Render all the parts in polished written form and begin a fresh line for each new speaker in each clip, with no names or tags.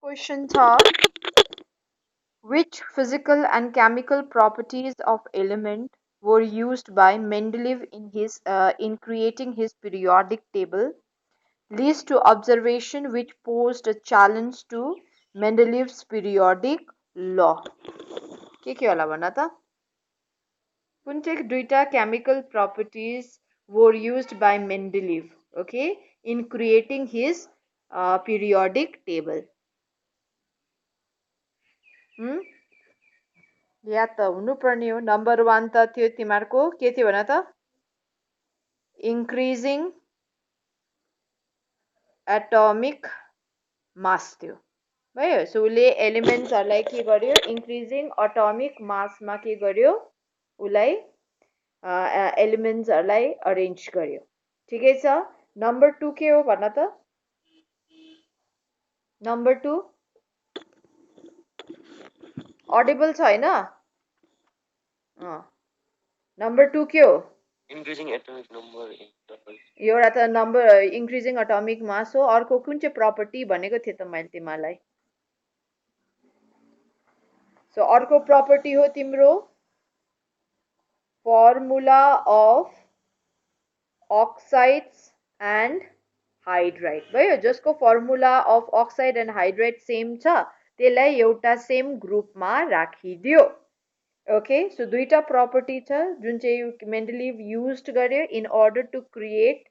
Question था which physical and chemical properties of element were used by Mendeleev in creating his periodic table leads to observation which posed a challenge to Mendeleev's periodic law. के होला भन त कुन चाहिँ दुईटा chemical properties were used by Mendeleev, okay, in creating his periodic table. याद त हुनुपर्ने हो. नम्बर 1 त थियो तिमीहरूको के थियो भन त increasing atomic mass थियो भयो. सो उसले एलिमेन्ट्सहरूलाई के गर्यो increasing atomic mass मा के गर्यो उसलाई एलिमेन्ट्सहरूलाई अरेन्ज गर्यो. ठिकै छ. नम्बर 2 के हो भन त नम्बर 2 अडिबल छ हैन. नम्बर 2 के हो
increasing atomic number
एउटा त नम्बर increasing atomic mass हो. अर्को कुन चाहिँ प्रपर्टी भनेको थिएँ त मैले तिमीलाई. सो अर्को प्रपर्टी हो तिम्रो formula of oxides and hydride भयो. जसको formula of oxide and hydride same छ त्यसलाई एउटा सेम ग्रुपमा राखिदियो. ओके. सो दुईटा प्रपर्टी छ जुन चाहिँ मेन्डलिभ युज्ड गर्यो in order to create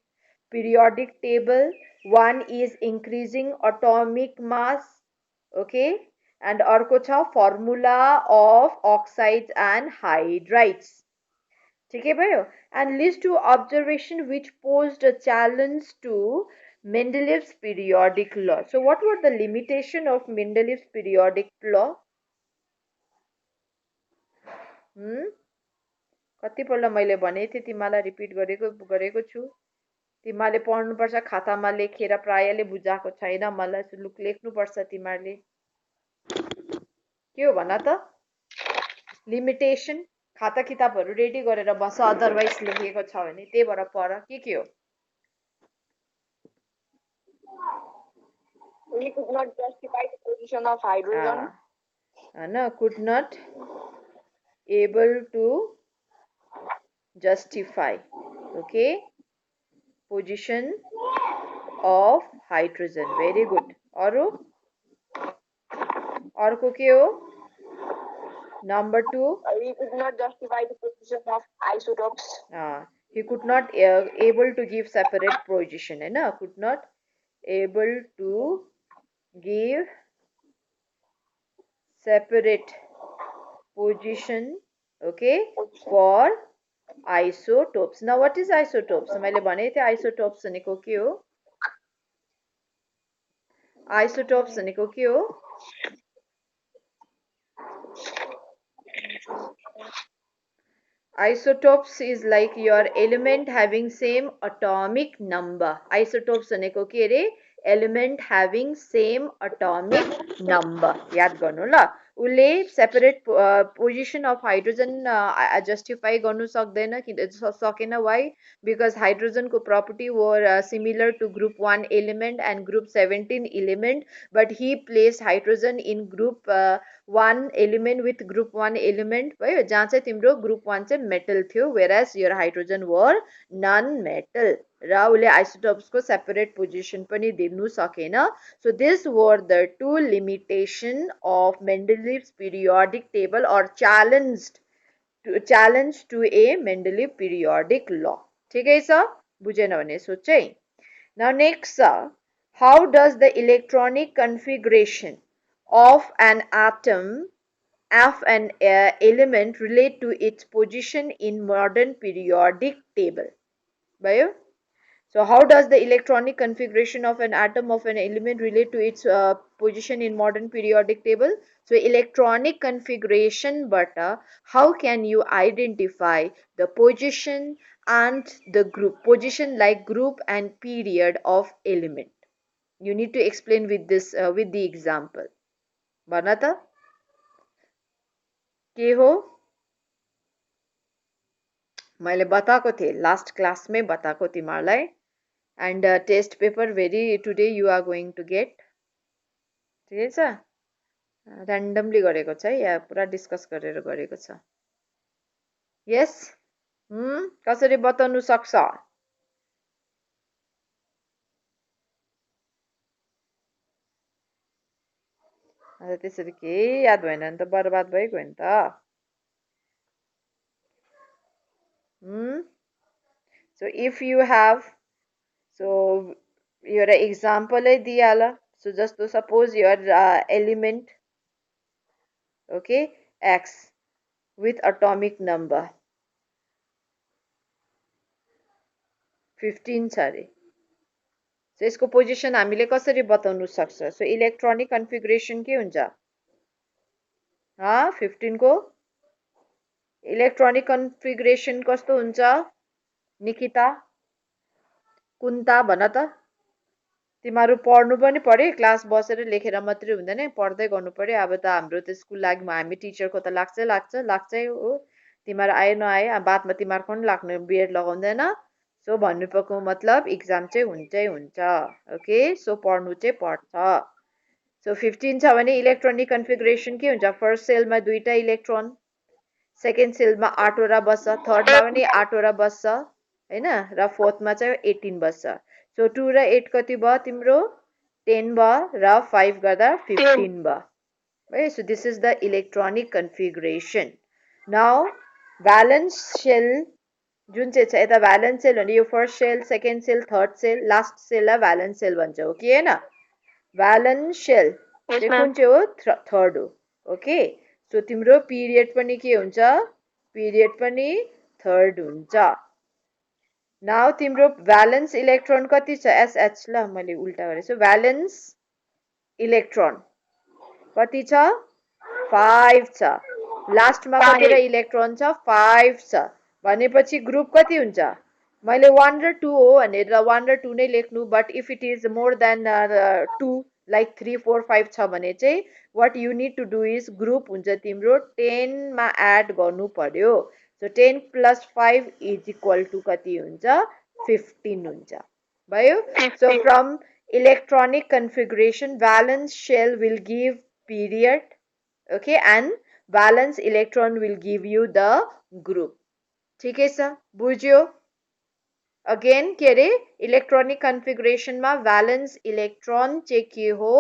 periodic table. One is increasing atomic mass, okay, and अर्को छ formula of oxides and hydrides. ठीक है भयो. And leads to observation which posed a challenge to Mendeleev's periodic law. So what were the limitation of Mendeleev's periodic law? कतिपल्ट मैले भनेको थिएँ तिमीलाई रिपिट गरेको छु. तिमीले पढ्नुपर्छ. खातामा लेखेर प्रायले बुझाएको छैन. मलाई लेख्नुपर्छ तिमीले. के हो भन त लिमिटेसन. खाता किताबहरू रेडी गरेर बस. अदरवाइज लेखेको छ भने त्यही भएर पढ. के हो
We could not justify the position of hydrogen.
No, could not able to justify, okay, position of hydrogen. Very good. अर्को के हो number 2
we could not justify the position of isotopes.
He could not able to give separate position है ना. could not able to give separate position, okay, for isotopes. Now what is isotopes? मैले भनेको थिएँ isotopes भनेको के हो. isotopes भनेको के हो. Isotopes is like your element having same atomic number. Isotopes भनेको के रे element having same atomic number. याद गर्नु ल. उसले separate position of hydrogen justify गर्नु सकेन. वाइ? बिकज हाइड्रोजनको property were similar to group 1 element and group 17 element. But he place hydrogen in group 1 element with group 1 element भयो. जहाँ चाहिँ तिम्रो ग्रुप 1 चाहिँ मेटल थियो whereas your hydrogen was non metal. र उसले आइसोटोप्सको सेपरेट पोजिसन पनि दिनु सकेन. So this was the two limitation of Mendeleev's periodic table or challenge to a Mendeleev periodic law. ठिकै छ. बुझेन भने सोचै. Now next, how does the electronic configuration of an atom of an element relate to its position in modern periodic table? भयो. So how does the electronic configuration of an atom of an element relate to its position in modern periodic table? So electronic configuration, but how can you identify the position and the group? Position like group and period of element. You need to explain with this with the example. भन त के हो. मैले बताएको थिएँ last क्लासमै बताएको तिमीहरूलाई. And test paper today you are going to get. ठिकै छ ऱ्यान्डमली गरेको छ है या पुरा डिस्कस गरेर गरेको छ यस कसरी बताउनु सक्छ त्यसरी केही याद भएन भने त बर्बाद भइगयो नि त so if you have so your example है दिइहाल so जस्तो suppose your element okay x with atomic number 15 छ अरे so यसको पोजिसन हामीले कसरी बताउनु सक्छ so इलेक्ट्रोनिक कन्फिगरेसन के हुन्छ 15 को इलेक्ट्रोनिक कन्फिगरेसन कस्तो हुन्छ निकिता कुन्ता भन त तिमीहरू पढ्नु पनि पर्यो क्लास बसेर लेखेर मात्रै हुँदैन पढ्दै गर्नु पर्यो अब त हाम्रो त स्कुल लागि हामी टिचरको त लाग्छै हो तिमीहरू आए नआए बादमा तिमीहरूको पनि लाग्ने बिएड लगाउँदैन सो भन्नुको मतलब इक्जाम चाहिँ हुन्छ ओके सो पढ्नु चाहिँ पढ्छ सो 15 छ भने इलेक्ट्रोनिक कन्फिगरेसन के हुन्छ फर्स्ट सेलमा 2टा इलेक्ट्रोन सेकेन्ड सेलमा 8वटा बस्छ थर्डमा पनि 8वटा बस्छ हैन र फोर्थमा चाहिँ 18 बस्छ सो 2 र 8 कति भयो तिम्रो 10 भयो र 5 गर्दा 15 भयो है so this is the electronic configuration now valence shell जुन चाहिँ छ यता भ्यालेन्स सेल भने यो first shell second shell third shell last सेललाई भ्यालेन्स सेल भन्छ हो कि हैन भ्यालेन्स सेल चाहिँ कुन चाहिँ हो थर्ड हो ओके सो तिम्रो पिरियड पनि के हुन्छ पिरियड पनि थर्ड हुन्छ नाउ तिम्रो भ्यालेन्स इलेक्ट्रोन कति छ एसएच ल मैले उल्टा गरेछु भ्यालेन्स इलेक्ट्रोन कति छ 5 छ लास्टमा कतिवटा इलेक्ट्रोन छ 5 छ भनेपछि ग्रुप कति हुन्छ मैले 1 र 2 हो भनेर 1 र 2 नै लेख्नु but if it is more than 2 like 3 4 5 छ भने चाहिँ what you need to do is group हुन्छ तिम्रो 10 मा एड गर्नु पर्यो so 10 plus 5 is equal to कति हुन्छ 15 हुन्छ भयो so from electronic configuration valence shell will give period okay and valence electron will give you the group ठिकै छ बुझ्यो अगेन के अरे इलेक्ट्रोनिक कन्फिगरेसन मा भ्यालेन्स इलेक्ट्रोन चाहिँ के हो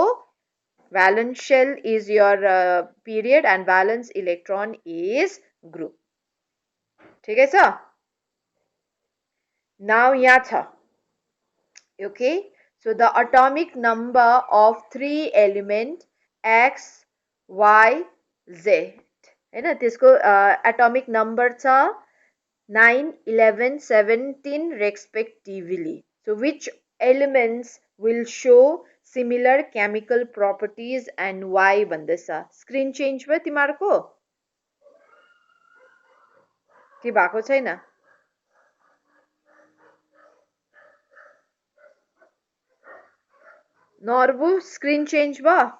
valence shell is your period and valence electron is group ठिकै छ नाउ यहाँ छ okay so the atomic number of 3 element x y z हैन त्यसको एटोमिक नम्बर छ 9 11 17 respectively so which elements will show similar chemical properties and why भन्दैछ screen change भयो तिमीहरुको के भएको छैन नर्बु स्क्रिन चेन्ज भयो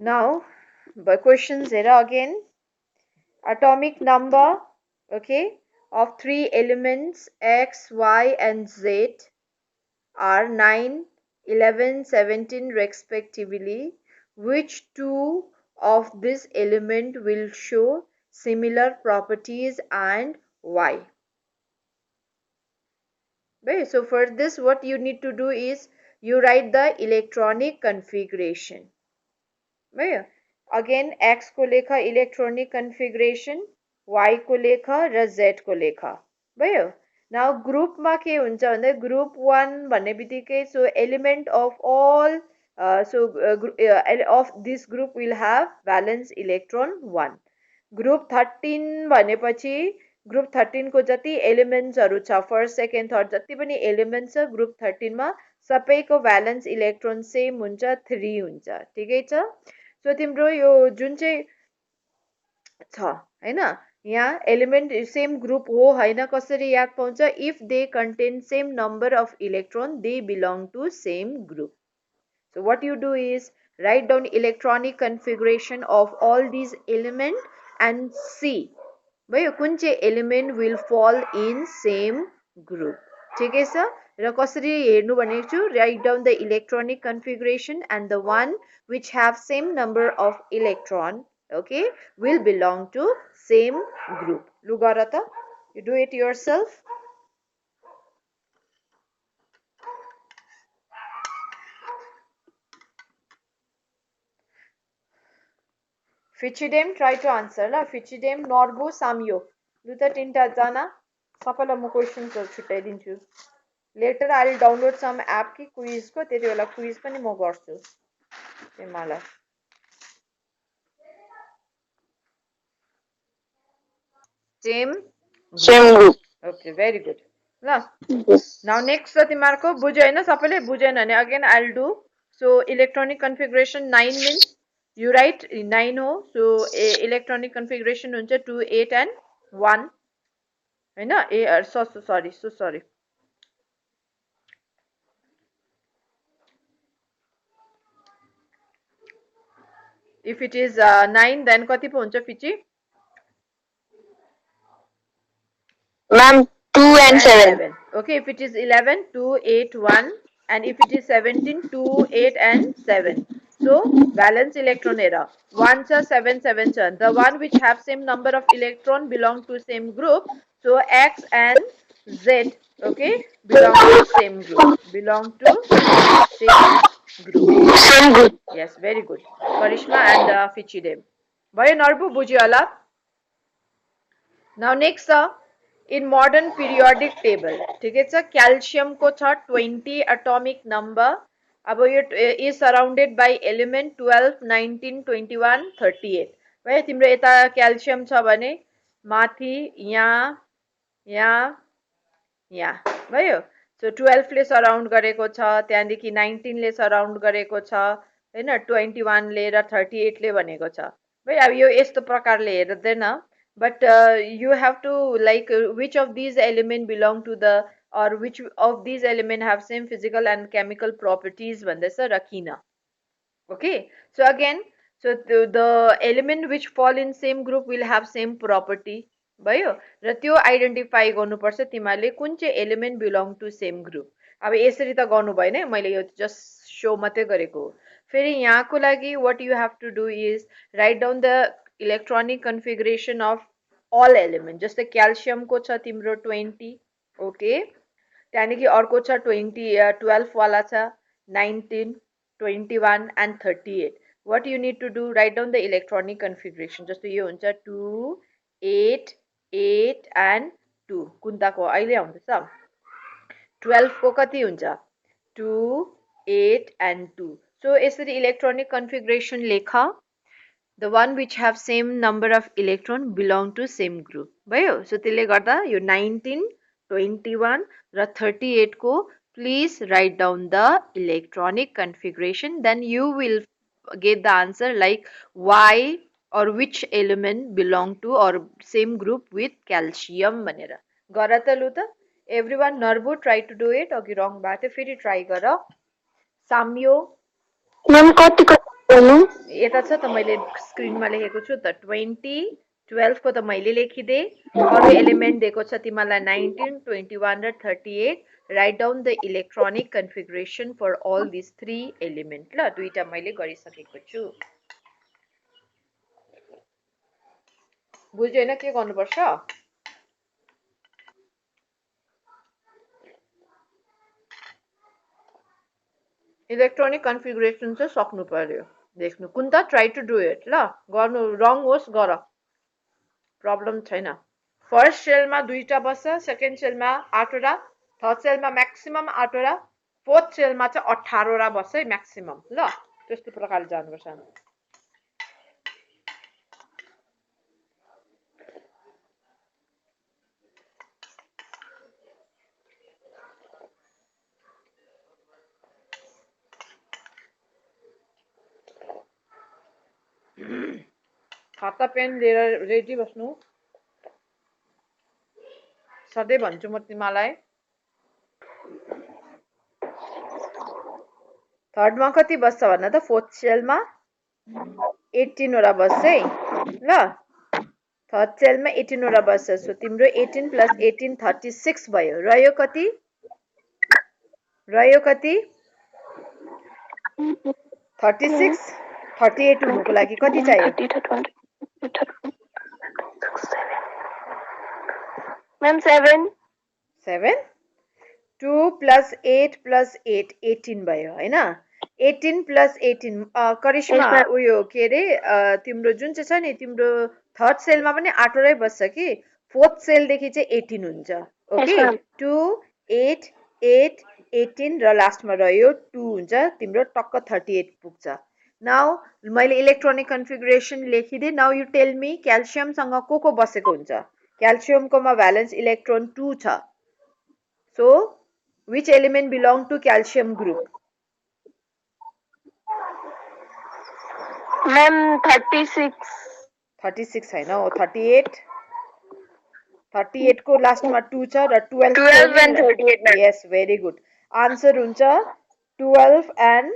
now the questions here again atomic number okay of 3 elements x y and z are 9 11 17 respectively which two of this element will show similar properties and why okay so for this what you need to do is you write the electronic configuration भयो again x को लेख electronic configuration y को लेख र z को लेख भयो now ग्रुपमा के हुन्छ भन्दा ग्रुप 1 भन्ने बित्तिकै so element of all of this group will have valence electron 1 group 13 भनेपछि ग्रुप 13 को जति एलिमेन्ट्सहरु छ फर्स्ट सेकेन्ड थर्ड जति पनि एलिमेन्ट्स छ ग्रुप 13 मा सबैको भ्यालेन्स इलेक्ट्रोन सेम हुन्छ 3 हुन्छ ठिकै छ सो तिम्रो यो जुन चाहिँ छ हैन यहाँ एलिमेन्ट सेम ग्रुप हो हैन कसरी याद पाउँछ if they contain same number of electron they belong to same group so what you do is write down electronic configuration of all these elements and see भयो कुन चाहिँ element will fall in same group. ठिकै छ र कसरी हेर्नु भनेको छु write down the electronic configuration and the one which have same number of electron okay will belong to same group. लु गर त you do it yourself. Fichidem try to answer la Fichidem Norbu Samyo लु त तीनटा जना सबैलाई म questions छुट्याइदिन्छु. Later I will download some app की quiz को त्यति बेला quiz पनि म गर्छु तिमीलाई. Same
group.
Okay, very good. Yes. Now next तिमीहरुको बुझ्यो हैन सबैले बुझेन भने again I'll do. So electronic configuration 9 means you write 9 हो. So electronic configuration हुन्छ 2 8 and 1 हैन so sorry. If it is 9 then कति पो हुन्छ फिची?
Ma'am, 2 and 7.
Okay, if it is 11, 2, 8, 1. And if it is 17, 2, 8 and 7. So, valence electron error. 1 cha 7, 7 cha. The one which have same number of electron belong to same group. So, X and Z, okay, belong to same group. Belong to same group.
Same group.
Yes, very good. Karishma and Fichidem. Bhayo Narbu bujhyo होला. Now next in modern periodic table ठिकै छ calcium को छ 20 atomic number. अब यो is surrounded by element 12 19 21 38 भयो तिम्रो यता calcium छ भने माथि यहाँ भयो. So 12 ले सराउन्ड गरेको छ त्यहाँदेखि 19 ले सराउन्ड गरेको छ हैन 21 ले र 38 ले भनेको छ भयो. अब यो यस्तो प्रकारले हेर्दैन. But you have to like which of these element belong to the or which of these element have same physical and chemical properties भन्दैछ र किन. Okay, so again so the element which fall in same group will have same property भयो र त्यो identify गर्नुपर्छ तिमीले कुन चाहिँ element belong to same group. अब यसरी त गर्नु भएन मैले यो जस्ट शो मात्रै गरेको हो. फेरि यहाँको लागि what you have to do is write down the electronic configuration of all element. जस्तै calcium को छ तिम्रो 20 okay त्यहाँदेखि अर्को छ 12 वाला छ 19 21 and 38. What you need to do write down the electronic configuration. जस्तो यो हुन्छ 2 8 8 and 2 कुन्ताको अहिले आउँदैछ 12 को कति हुन्छ 2 8 and 2. So यसरी electronic configuration लेख. The one which have same number of electron belong to same group भयो. So त्यसले गर्दा यो 19 21 र 38 को please write down the electronic configuration. Then you will get the answer like why or which element belong to or same group with calcium भनेर गर त लु त. Everyone Narbu try to do it. अघि wrong बाटे फेरि try गर. साम्यो
Ma'am, कति गर्नु?
यता छ त मैले स्क्रिनमा लेखेको छु त 20 12 को त मैले लेखिदे. अरु एलिमेन्ट दिएको छ तिमीलाई 19 21 र 38. Write down the electronic configuration for all this 3 element. ल दुईटा मैले गरिसकेको छु. बुझ्यो हैन के गर्नुपर्छ. इलेक्ट्रोनिक कन्फिगरेसन चाहिँ सक्नु पर्यो देख्नु. कुन त ट्राई टु डु इट ल. गर्नु रङ होस् गर प्रब्लम छैन. फर्स्ट सेलमा दुईटा बस्छ सेकेन्ड सेलमा 8 वटा थर्ड सेलमा म्याक्सिमम 8 वटा फोर्थ सेलमा चाहिँ 18 वटा बस्छ है म्याक्सिमम. ल त्यस्तो प्रकारले जानुपर्छ. खाता पेन लिएर रेडी बस्नु. सधैँ भन्छु म तिमीलाई थर्डमा कति बस्छ भन्न त फोर्थ सेलमा 18 वटा बस्छ है ल थर्ड सेलमा 18 वटा बस्छ सो तिम्रो 18 प्लस 18 36 भयो रह्यो कति 36 38 हुनुको लागि कति चाहियो
Ma'am, 7.
7 2 plus 8 plus 8 18 भयो हैन 18 plus 18 करिश्मा
Yes, ma'am.
उयो के रे तिम्रो जुन चाहिँ छ नि तिम्रो थर्ड सेलमा पनि 8 वटै बस्छ कि फोर्थ सेल देखि चाहिँ 18 हुन्छ ओके
ma'am.
2 8 8 18 र लास्टमा रह्यो 2 हुन्छ तिम्रो टक्क 38 पुग्छ नाउ मैले इलेक्ट्रोनिक कन्फिगरेसन लेखिदिए now you tell me calcium सँग को बसेको हुन्छ क्याल्सियम कोमा भ्यालेन्स इलेक्ट्रोन 2 छ so which element belong to calcium group
Ma'am, 36.
36 हैन हो 38 38 को लास्टमा 2 छ र 12
12 and 38, ma'am.
Yes very good answer हुन्छ 12 and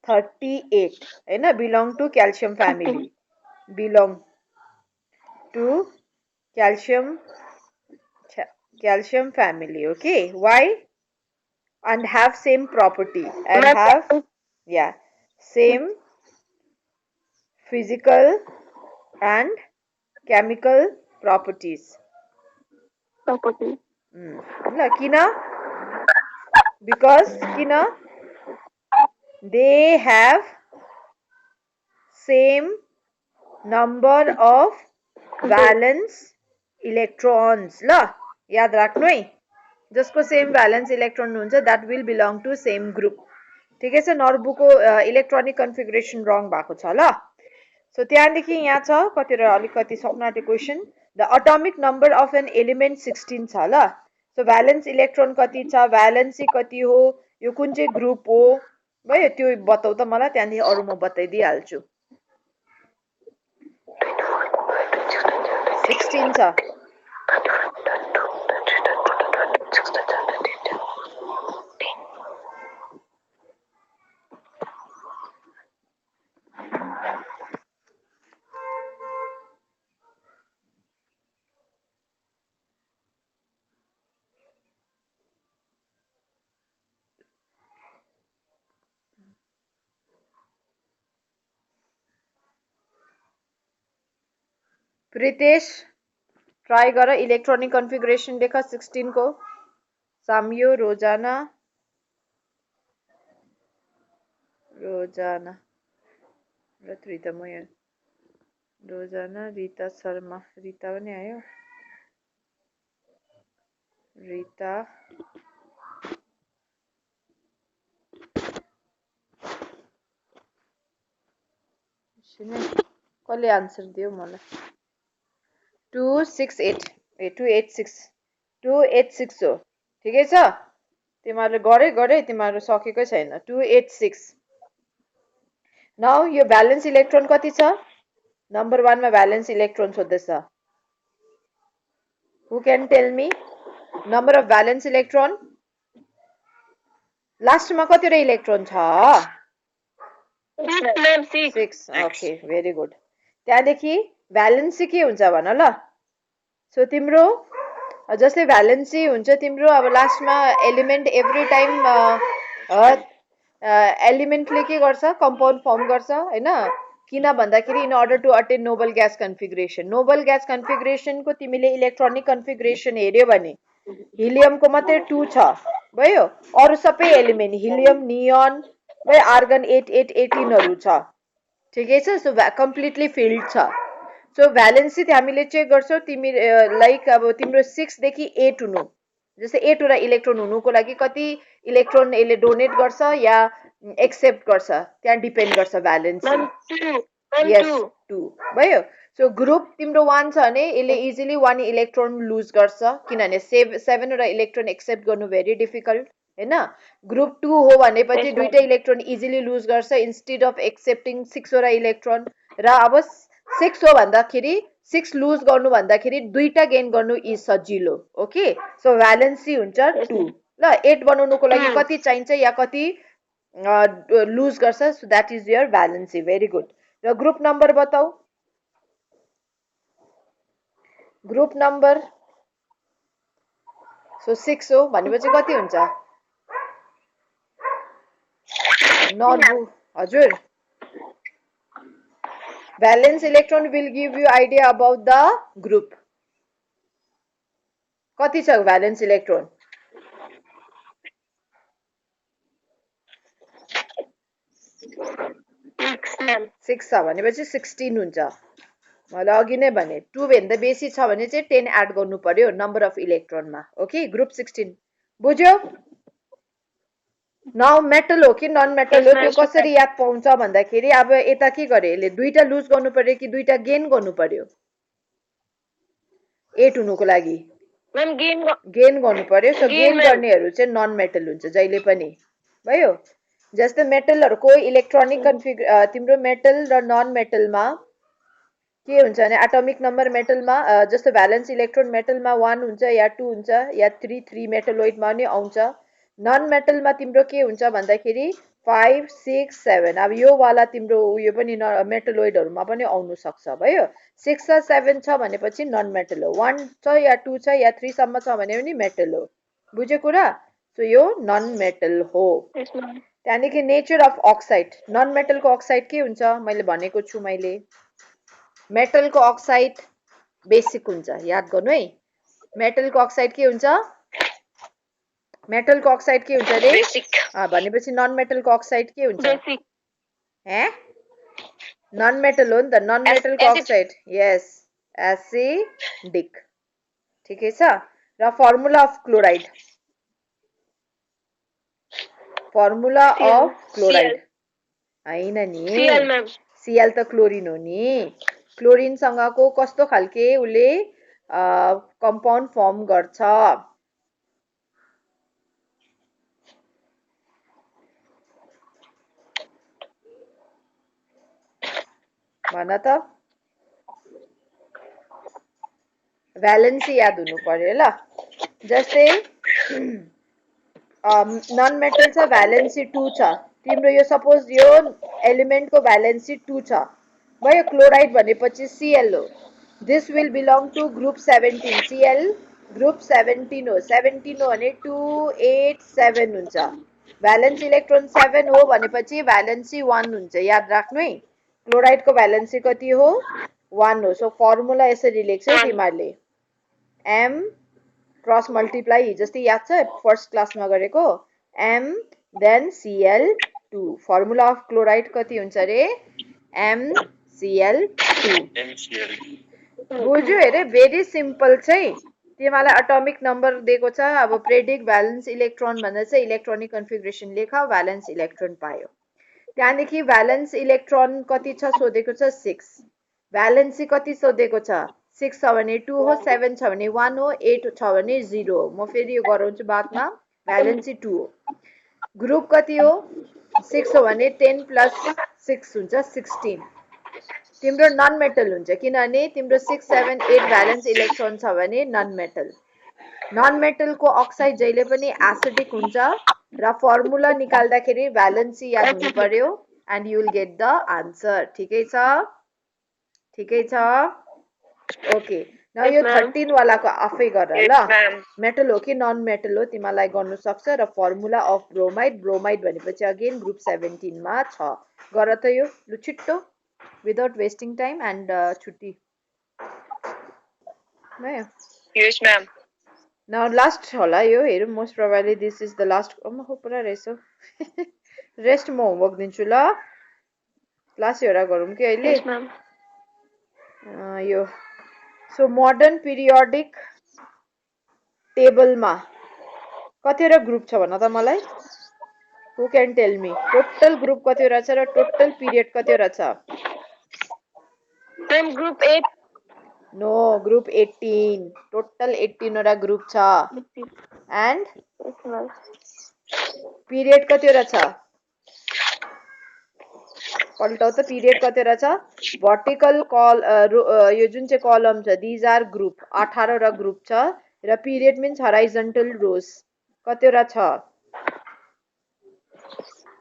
38 हैन belong to calcium family belong to calcium family okay why and have same property and
Ma'am,
have same physical and chemical properties
property.
ल किन because किन they have same number of valence electrons ल याद राख्नु है जसको same valence electron हुन्छ that will belong to same group ठिकै छ नर्बुको इलेक्ट्रोनिक कन्फिगरेसन रङ भएको छ ल सो त्यहाँदेखि यहाँ छ कतिवटा अलिकति सक्नु आँटेको question the atomic number of an element 16 छ ल सो भ्यालेन्स इलेक्ट्रोन कति छ भ्यालेन्सी कति हो यो कुन चाहिँ ग्रुप हो भयो त्यो बताउ त मलाई त्यहाँदेखि अरू म बताइदिइहाल्छु 16 छ प्रितेश ट्राई गर इलेक्ट्रोनिक कन्फिगरेसन लेख 16 को साम्यो रोजाना र त्रिता म यहाँ रोजाना रिता शर्मा रिता पनि आयो रिता कसले आन्सर दियो मलाई 268 286 286 हो ठिकै छ तिमीहरुले गरे तिमीहरु सकेकै छैन 286 नाउ यो भ्यालेन्स इलेक्ट्रोन कति छ नम्बर 1 मा भ्यालेन्स इलेक्ट्रोन सोध्दैछ who can tell me number of valence electron लास्टमा कतिवटा इलेक्ट्रोन छ 6 ओके भेरी गुड त्यहाँदेखि भ्यालेन्सी के हुन्छ भन ल सो तिम्रो जसले भ्यालेन्सी हुन्छ तिम्रो अब लास्टमा एलिमेन्ट एभ्री टाइम एलिमेन्टले के गर्छ कम्पाउन्ड फर्म गर्छ हैन किन भन्दाखेरि in order to attain noble gas configuration को तिमीले इलेक्ट्रोनिक कन्फिगरेसन हेर्यो भने हिलियमको मात्रै 2 छ भयो अरु सबै एलिमेन्ट हिलियम नियोन भयो आर्गन 8 8 18 हरु छ ठिकै छ सो कम्प्लिटली फिल्ड छ सो भ्यालेन्सी हामीले चेक गर्छौ तिमी लाइक अब तिम्रो 6 देखि 8 हुनु जस्तै 8 वटा इलेक्ट्रोन हुनुको लागि कति इलेक्ट्रोन यसले डोनेट गर्छ या एक्सेप्ट गर्छ त्यहाँ डिपेन्ड गर्छ भ्यालेन्सी यस 2 भयो सो ग्रुप तिम्रो 1 छ भने यसले इजिली 1 इलेक्ट्रोन लुज गर्छ किनभने 7 वटा इलेक्ट्रोन एक्सेप्ट गर्नु भेरी डिफिकल्ट हैन ग्रुप 2 हो भनेपछि दुईटा इलेक्ट्रोन इजिली लुज गर्छ इन्स्टेड अफ एक्सेप्टिङ 6 वटा इलेक्ट्रोन र अब 6 हो भन्दाखेरि 6 लुज गर्नु भन्दाखेरि दुईटा गेन गर्नु इज सजिलो ओके सो भ्यालेन्सी हुन्छ 2 ल 8 बनाउनुको लागि कति चाहिन्छ या कति लुज गर्छ, so that is your valency. Very good. र ग्रुप नम्बर बताऊ. ग्रुप नम्बर सो 6 हो भनेपछि कति हुन्छ? हजुर. Valence electron will give you idea about the group. कति छ valence electron? 6 छ भनेपछि 16 हुन्छ. मैले अघि नै भने 2 भन्दा बेसी छ भने चाहिँ 10 एड गर्नु पर्यो नम्बर अफ इलेक्ट्रोनमा. Okay, group 16. बुझ्यो? नाउ मेटल हो कि नन मेटल हो त्यो कसरी याद पाउँछ भन्दाखेरि अब यता के गरे यसले दुईटा लुज गर्नु पर्यो कि दुईटा गेन गर्नु पर्यो 8 हुनुको लागि?
मैम
गेन गर्नु पर्यो. सो गेन गर्नेहरू चाहिँ नन मेटल हुन्छ जहिले पनि. भयो? जस्तै मेटलहरुको इलेक्ट्रोनिक तिम्रो मेटल र नन मेटलमा के हुन्छ भने एटोमिक नम्बर मेटलमा जस्तो भ्यालेन्स इलेक्ट्रोन मेटलमा 1 हुन्छ या 2 हुन्छ या 3 मेटलोइडमा नि आउँछ. नन मेटलमा तिम्रो के हुन्छ भन्दाखेरि 5 6 7. अब यो वाला तिम्रो उयो पनि मेटलोइडहरुमा पनि आउनु सक्छ. भयो? 6 र 7 छ भनेपछि नन मेटल हो. 1 छ या 2 छ या 3 सम्म छ भने पनि मेटल हो. बुझ्यो कुरा? सो यो नन मेटल हो. त्यहाँदेखि नेचर अफ अक्साइड. नन मेटलको अक्साइड के हुन्छ? मैले भनेको छु. मैले मेटलको अक्साइड बेसिक हुन्छ. याद गर्नु है. मेटलको अक्साइड के हुन्छ? मेटलको अक्साइड के हुन्छ रे?
बेसिक.
भनेपछि नन मेटलको अक्साइड के हुन्छ? बेसिक. नन मेटल हो नि त. नन मेटलको अक्साइड. Yes, acidic. ठिकै छ? र formula of chloride. Formula of chloride हैन नि. Cl त क्लोरिन हो नि. क्लोरिन सँगको कस्तो खालके उले कम्पाउन्ड फर्म गर्छ? भन त. भ्यालेन्सी याद हुनु पर्यो ल. जस्तै नन मेटल छ, भ्यालेन्सी 2 छ. तिम्रो यो सपोज यो एलिमेन्टको भ्यालेन्सी 2 छ. भयो? क्लोराइड भनेपछि Cl हो. This will belong to group 17. Cl group 17 हो. 17 हो भने 2 8 7 हुन्छ. भ्यालेन्स इलेक्ट्रोन 7 हो भनेपछि भ्यालेन्सी 1 हुन्छ. याद राख्नु है. क्लोराइडको भ्यालेन्सी कति हो? 1 हो. सो फर्मुला यसरी लेख्छौ तिमीहरूले. M क्रस मल्टिप्लाई जस्तै याद छ फर्स्ट क्लासमा गरेको. M then Cl2. Formula of chloride कति हुन्छ रे? MCl2. बुझ्यो हेरे? भेरी सिम्पल छ है. तिमीलाई एटोमिक नम्बर दिएको छ. अब प्रेडिक्ट भ्यालेन्स इलेक्ट्रोन भनेर चाहिँ इलेक्ट्रोनिक कन्फिगरेसन लेख. भ्यालेन्स इलेक्ट्रोन पायो. त्यहाँदेखि भ्यालेन्स इलेक्ट्रोन कति छ सोधेको छ? 6. भ्यालेन्सी कति सोधेको छ? 6 छ भने 2 हो, 7 छ भने 1 हो, 8 छ भने 0 हो. म फेरि यो गराउँछु बादमा. भ्यालेन्सी 2 हो. ग्रुप कति हो? 6 हो भने 10 प्लस 6 हुन्छ 16. तिम्रो नन मेटल हुन्छ किनभने तिम्रो 6 7 8 भ्यालेन्स इलेक्ट्रोन छ भने नन मेटल. नन मेटलको अक्साइड जहिले पनि एसिडिक हुन्छ र फर्मुला निकाल्दाखेरि भ्यालेन्सी याद हुनु पर्यो and you will get the answer. ठिकै छ? ठिकै छ? ओके. नाउ यो 13 वालाको आफै गर ल. मेटल हो कि नन मेटल हो तिमीलाई गर्नु सक्छ र फर्मुला अफ ब्रोमाइड. ब्रोमाइड भनेपछि अगेन ग्रुप 17 मा छ. गर त यो लु छिट्टो without wasting time and छुट्टी.
Yes ma'am.
Now last होला यो हेरौँ. most probably this is the last. हो पुरा रहेछ. रेस्ट म होमवर्क दिन्छु ल. क्लास एउटा गरौँ कि अहिले.
Yes ma'am.
यो सो मोडर्न पिरियोडिक टेबलमा कतिवटा ग्रुप छ भन त मलाई. Who can tell me? Total group कतिवटा छ र टोटल पिरियड कतिवटा छ?
Ma'am group 8.
No, group 18. Total 18 वटा ग्रुप छ. And पिरियड कतिवटा छ? पल्टाउ त. पिरियड कतिवटा छ? भर्टिकल यो जुन चाहिँ कलम छ दिज आर ग्रुप. 18 वटा ग्रुप छ र पिरियड मिन्स हराइजन्टल रोज. कतिवटा छ?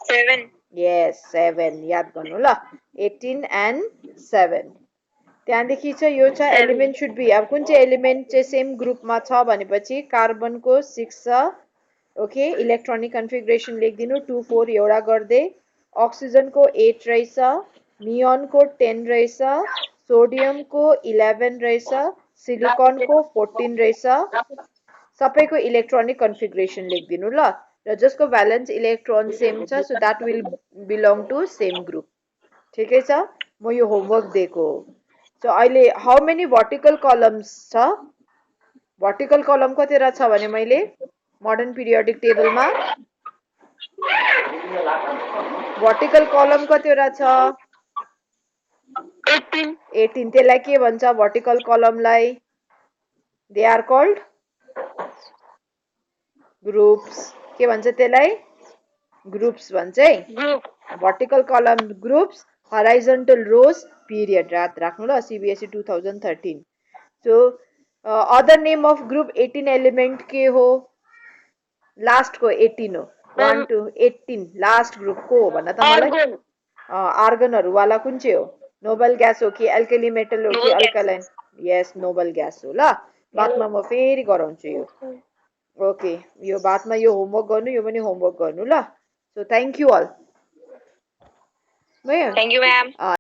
7.
यस 7 याद गर्नु ल 18 and 7 त्यहाँदेखि चाहिँ यो छ एलिमेन्ट सुड बी अब कुन चाहिँ एलिमेन्ट चाहिँ सेम ग्रुपमा छ भनेपछि कार्बनको 6 छ ओके इलेक्ट्रोनिक कन्फिगरेसन लेखिदिनु 2 4 एउटा गर्दै अक्सिजनको 8 रहेछ नियोनको 10 रहेछ सोडियमको 11 रहेछ सिलिकनको 14 रहेछ सबैको इलेक्ट्रोनिक कन्फिगरेसन लेखिदिनु ल र जसको भ्यालेन्स इलेक्ट्रोन सेम छ so that will belong to same group ठिकै छ म यो होमवर्क दिएको हो सो अहिले हाउ मेनी भर्टिकल कलम्स छ भर्टिकल कलम कतिवटा छ भने मैले मोडर्न पिरियोडिक टेबलमा भर्टिकल कलम कतिवटा छ
18.
18 त्यसलाई के भन्छ भर्टिकल कलमलाई दे आर कल्ड ग्रुप्स के भन्छ त्यसलाई ग्रुप्स भन्छ है
Group.
Vertical column groups horizontal rows period याद राख्नु ल CBSE 2013 so other name of group 18 element के हो लास्ट को 18 हो 1 to 18 लास्ट ग्रुप को हो भन्न त मलाई
Argon.
आर्गनहरु वाला कुन चाहिँ हो नोबल ग्यास हो कि एल्कली मेटल हो कि
Noble gas.
अल्कालाइन यस नोबल ग्यास हो ल बादमा म फेरि गराउँछु यो ओके यो बादमा यो होमवर्क गर्नु यो पनि होमवर्क गर्नु ल so thank you all
Thank you, ma'am.